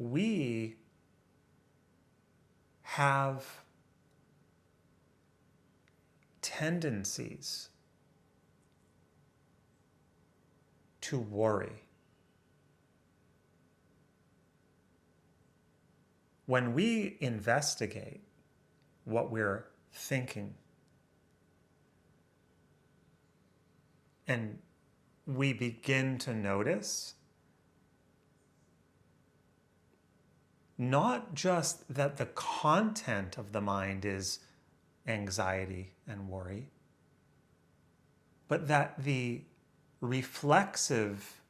we have tendencies to worry. When we investigate what we're thinking and we begin to notice not just that the content of the mind is anxiety and worry, but that the reflexive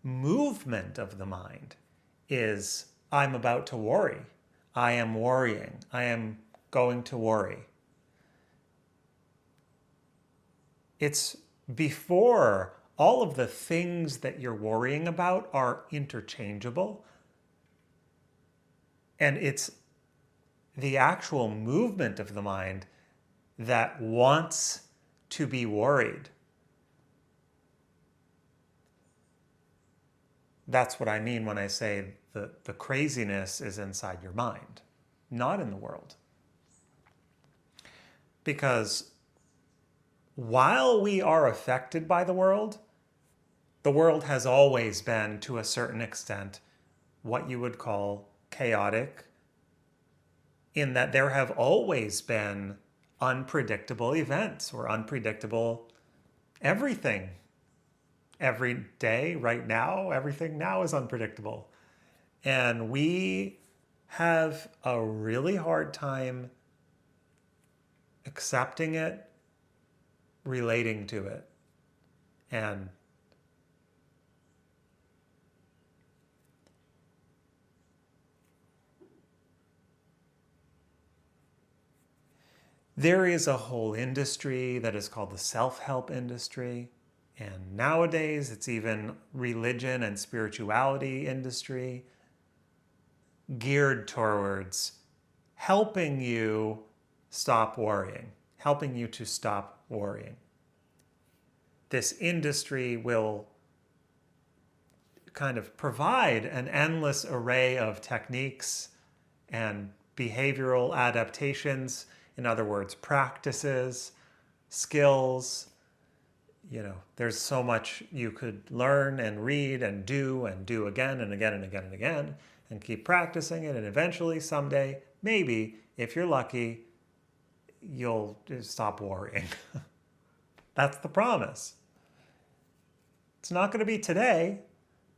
movement of the mind is, I'm about to worry. I am worrying. I am going to worry. It's before all of the things that you're worrying about are interchangeable. And it's the actual movement of the mind that wants to be worried. That's what I mean when I say the craziness is inside your mind, not in the world. Because while we are affected by the world has always been, to a certain extent, what you would call chaotic, in that there have always been unpredictable events or unpredictable everything. Every day, right now, everything now is unpredictable. And we have a really hard time accepting it, relating to it. And there is a whole industry that is called the self-help industry. And nowadays, it's even religion and spirituality industry geared towards helping you stop worrying, helping you to stop worrying. This industry will kind of provide an endless array of techniques and behavioral adaptations, in other words, practices, skills. There's so much you could learn and read and do again and again and again and again and keep practicing it. And eventually, someday, maybe, if you're lucky, you'll just stop worrying. That's the promise. It's not going to be today,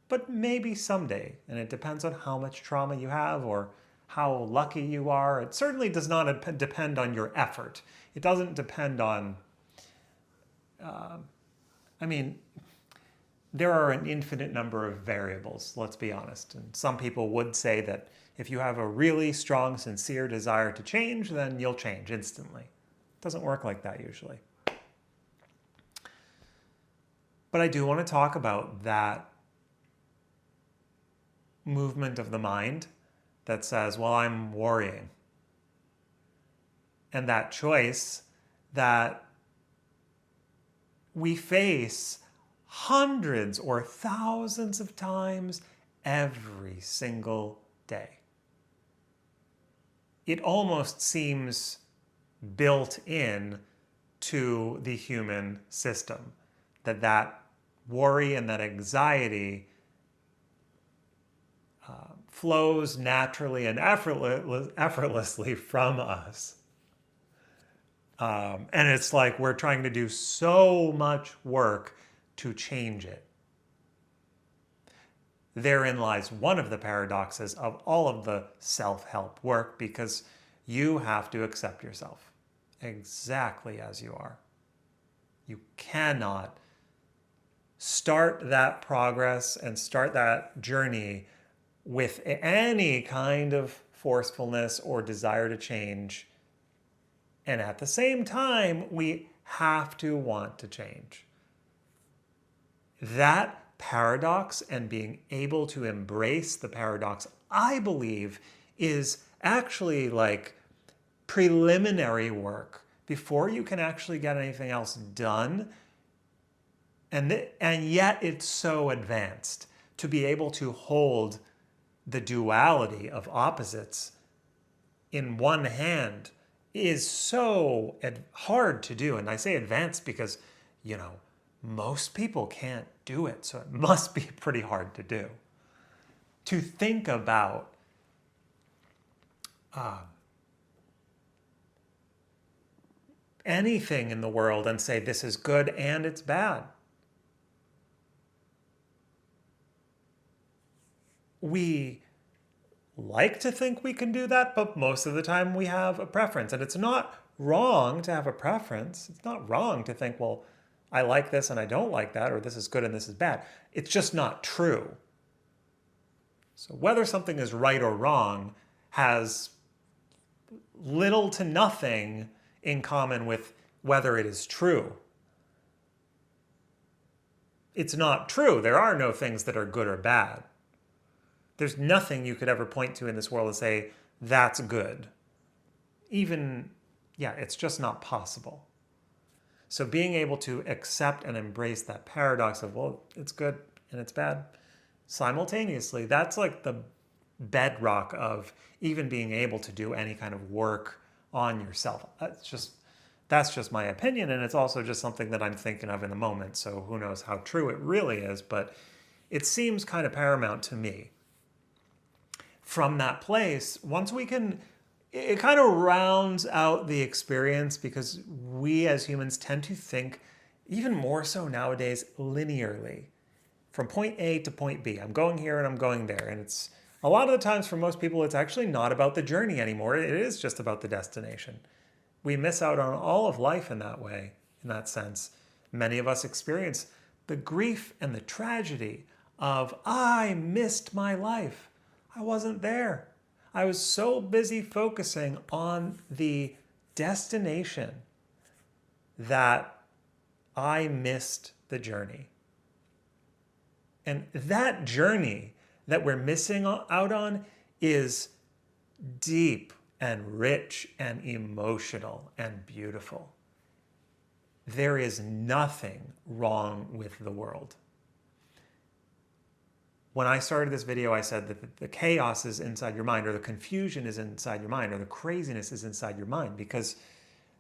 but maybe someday. And it depends on how much trauma you have or how lucky you are. It certainly does not depend on your effort. It doesn't depend on... there are an infinite number of variables, let's be honest. And some people would say that if you have a really strong, sincere desire to change, then you'll change instantly. It doesn't work like that usually. But I do want to talk about that movement of the mind that says, well, I'm worrying. And that choice that we face hundreds or thousands of times every single day. It almost seems built in to the human system, that worry and that anxiety flows naturally and effortlessly from us. And it's like we're trying to do so much work to change it. Therein lies one of the paradoxes of all of the self-help work, because you have to accept yourself exactly as you are. You cannot start that progress and start that journey with any kind of forcefulness or desire to change. And at the same time, we have to want to change. That paradox and being able to embrace the paradox, I believe, is actually like preliminary work before you can actually get anything else done. And yet it's so advanced to be able to hold the duality of opposites in one hand is so hard to do. And I say advanced because, most people can't do it. So it must be pretty hard to do. To think about anything in the world and say this is good and it's bad. We like to think we can do that, but most of the time we have a preference. And it's not wrong to have a preference. It's not wrong to think, well, I like this and I don't like that, or this is good and this is bad. It's just not true. So whether something is right or wrong has little to nothing in common with whether it is true. It's not true. There are no things that are good or bad. There's nothing you could ever point to in this world and say, that's good. It's just not possible. So being able to accept and embrace that paradox of, well, it's good and it's bad, simultaneously, that's like the bedrock of even being able to do any kind of work on yourself. That's just my opinion, and it's also just something that I'm thinking of in the moment, so who knows how true it really is, but it seems kind of paramount to me. From that place, once we can, it kind of rounds out the experience, because we as humans tend to think, even more so nowadays, linearly. From point A to point B. I'm going here and I'm going there. And it's a lot of the times for most people, it's actually not about the journey anymore. It is just about the destination. We miss out on all of life in that way, in that sense. Many of us experience the grief and the tragedy of, I missed my life. I wasn't there. I was so busy focusing on the destination that I missed the journey. And that journey that we're missing out on is deep and rich and emotional and beautiful. There is nothing wrong with the world. When I started this video, I said that the chaos is inside your mind, or the confusion is inside your mind, or the craziness is inside your mind, because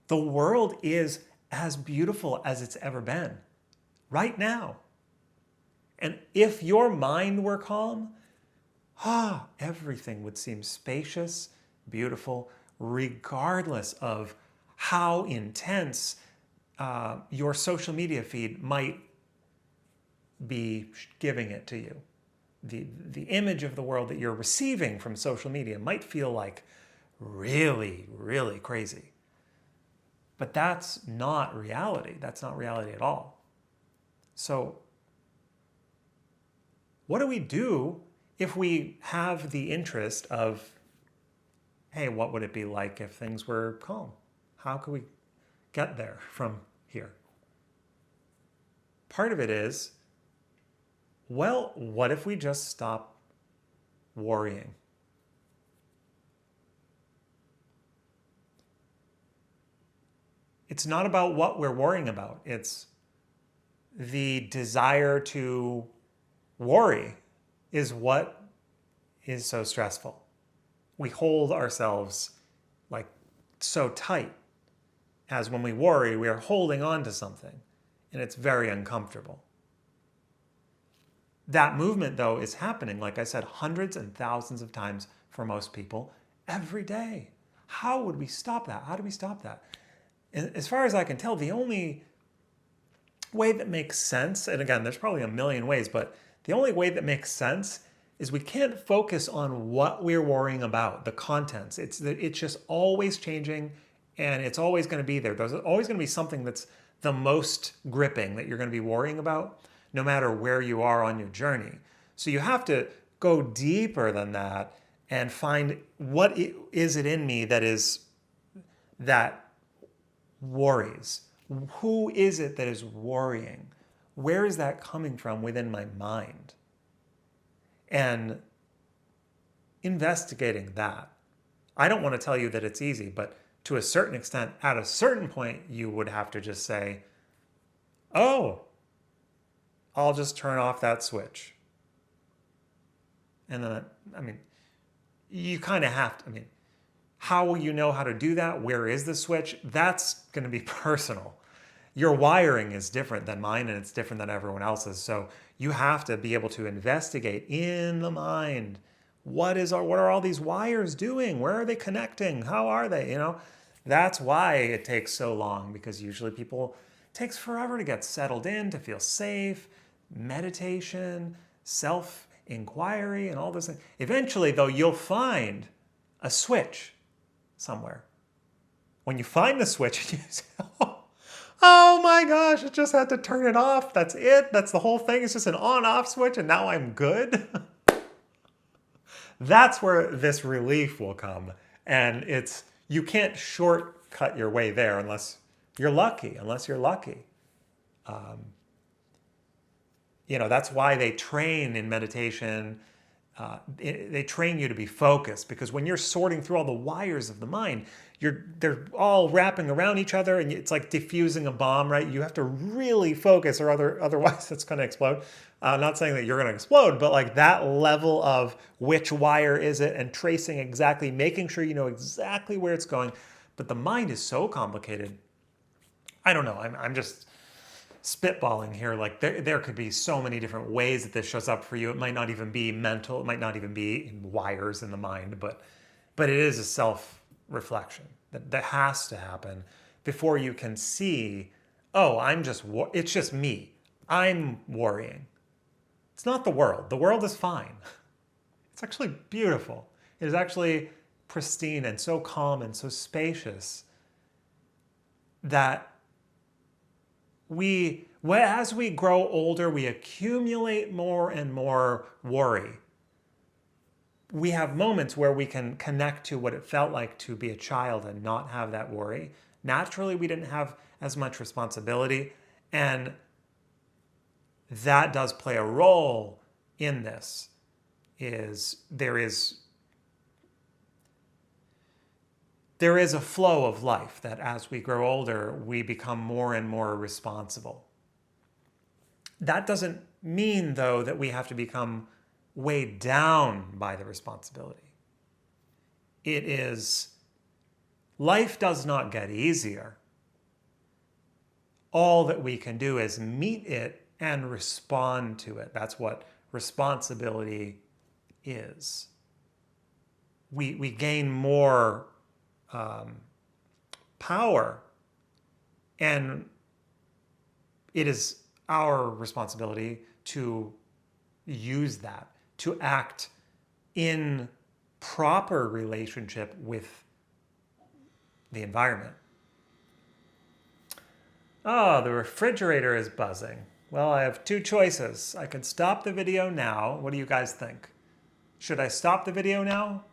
the world is as beautiful as it's ever been right now. And if your mind were calm, everything would seem spacious, beautiful, regardless of how intense your social media feed might be giving it to you. The image of the world that you're receiving from social media might feel like really, really crazy. But that's not reality. That's not reality at all. So what do we do if we have the interest of, hey, what would it be like if things were calm? How could we get there from here? Part of it is, well, what if we just stop worrying? It's not about what we're worrying about. It's the desire to worry is what is so stressful. We hold ourselves like so tight, as when we worry, we are holding on to something, and it's very uncomfortable. That movement, though, is happening, like I said, hundreds and thousands of times for most people every day. How would we stop that? How do we stop that? And as far as I can tell, the only way that makes sense, and again, there's probably a million ways, but the only way that makes sense is we can't focus on what we're worrying about, the contents. It's just always changing, and it's always going to be there. There's always going to be something that's the most gripping that you're going to be worrying about, no matter where you are on your journey. So you have to go deeper than that and find what is it in me that worries. Who is it that is worrying? Where is that coming from within my mind? And investigating that. I don't want to tell you that it's easy, but to a certain extent, at a certain point, you would have to just say, oh, I'll just turn off that switch. And then, I mean, you kind of have to, I mean, how will you know how to do that? Where is the switch? That's going to be personal. Your wiring is different than mine and it's different than everyone else's. So you have to be able to investigate in the mind. What are all these wires doing? Where are they connecting? How are they? You know, that's why it takes so long, because usually it takes forever to get settled in, to feel safe, meditation, self-inquiry, and all this. Eventually, though, you'll find a switch somewhere. When you find the switch, you say, oh my gosh, I just had to turn it off. That's it. That's the whole thing. It's just an on-off switch and now I'm good. That's where this relief will come. And you can't shortcut your way there unless you're lucky, That's why they train in meditation. They train you to be focused, because when you're sorting through all the wires of the mind, they're all wrapping around each other, and it's like diffusing a bomb, right? You have to really focus, or otherwise it's going to explode. Not saying that you're going to explode, but like that level of which wire is it, and tracing exactly, making sure you know exactly where it's going. But the mind is so complicated. I don't know. I'm just spitballing here. Like there could be so many different ways that this shows up for you. It might not even be mental. It might not even be in wires in the mind, but it is a self-reflection that has to happen before you can see, oh, it's just me. I'm worrying. It's not the world. The world is fine. It's actually beautiful. It is actually pristine and so calm and so spacious that as we grow older, we accumulate more and more worry. We have moments where we can connect to what it felt like to be a child and not have that worry. Naturally, we didn't have as much responsibility, and that does play a role in this. There is a flow of life that as we grow older, we become more and more responsible. That doesn't mean, though, that we have to become weighed down by the responsibility. Life does not get easier. All that we can do is meet it and respond to it. That's what responsibility is. We gain more power, and it is our responsibility to use that, to act in proper relationship with the environment. Oh, the refrigerator is buzzing. Well, I have two choices. I can stop the video now. What do you guys think? Should I stop the video now?